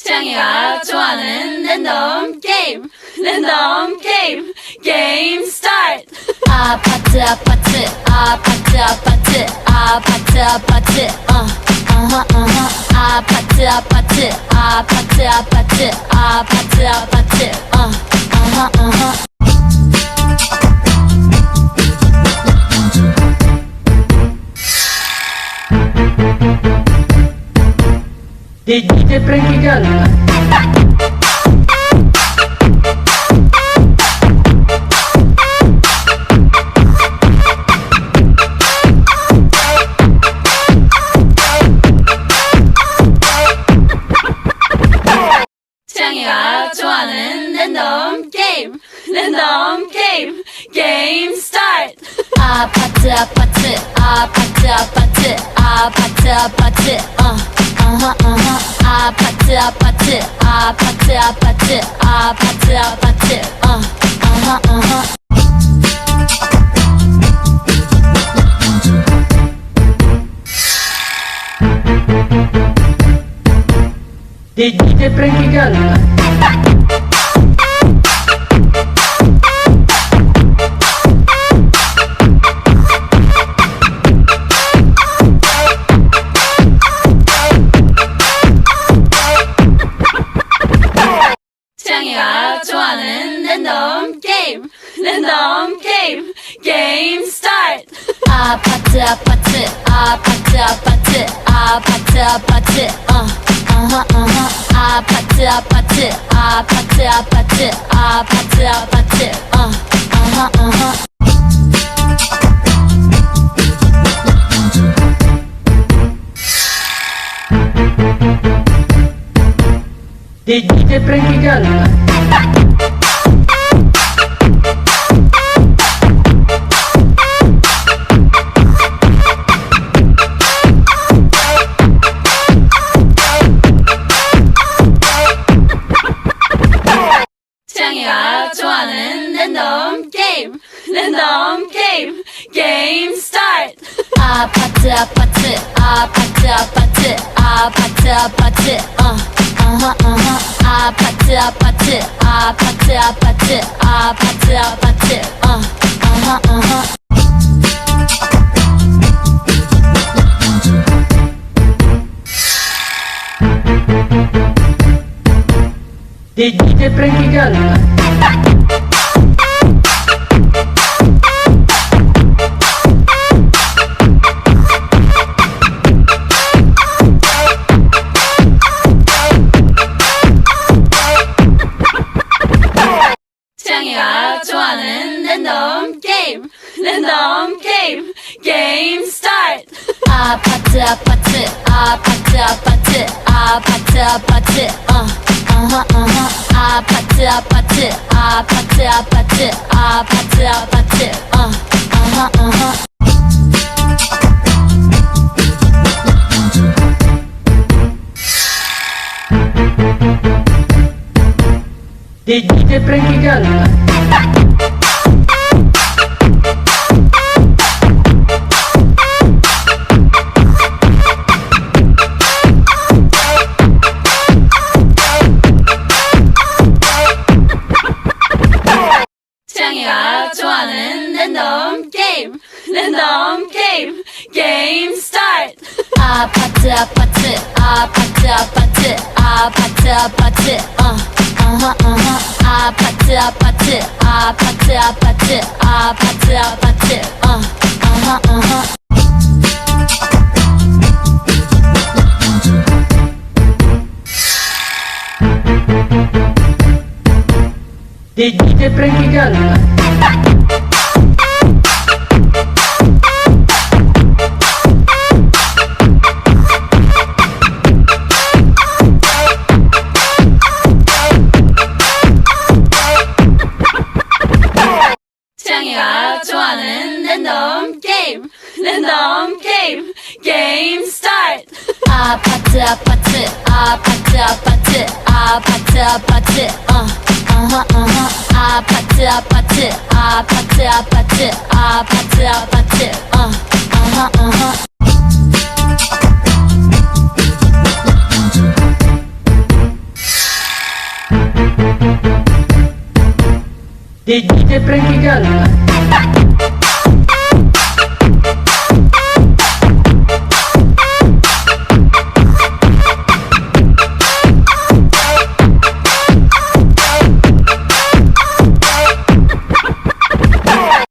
채영이가 좋아하는 랜덤 게임 게임 스타트. 아파트 아파트 아파트 아파트 아파트 아파트 아파트 아파트 아파트 아파트 아파트 아파트 DJ Frankie Gun. 채영이가 좋아하는 랜덤 게임 게임 스타트. 아파트 아파트 아파트 아파트 아파트 아파트 아파트 아파트 아파트 아파트 아파트 아파트 DJ Frankie Gun. 채영이가 좋아하는 랜덤 게임 게임 스타트. 아파트 아파트 아파트 아파트 아파트 아파트 아파트 아파트 아파트 아파트 아파트 아파트 DJ Frankie Gun. 채영이가 좋아하는 랜덤 게임 게임 스타트. 아파트 아파트 아파트 아파트 아파트 아파트 아파트 아파트 아파트 아파트 아파트 아파트 DJ Frankie Gun. 채영이가 좋아하는 랜덤 게임 게임 스타트. 아파트 아파트 아파트 아파트 아파트 아파트 아파트 아파트 아파트 아파트 아파트 아파트 DJ Frankie Gun. 채영이가 좋아하는 랜덤 게임 게임 스타트. 아파트 아파트 아파트 아파트 아파트 아파트 아파트 아파트 아파트 아파트 아파트 아파트 DJ Frankie Gun. 채영이가 좋아하는 랜덤 게임 게임 스타트. 아파트 아파트 아파트 아파트 아파트 아파트 아파트 아파트 아파트 아파트 아파트 아파트 DJ Frankie Gal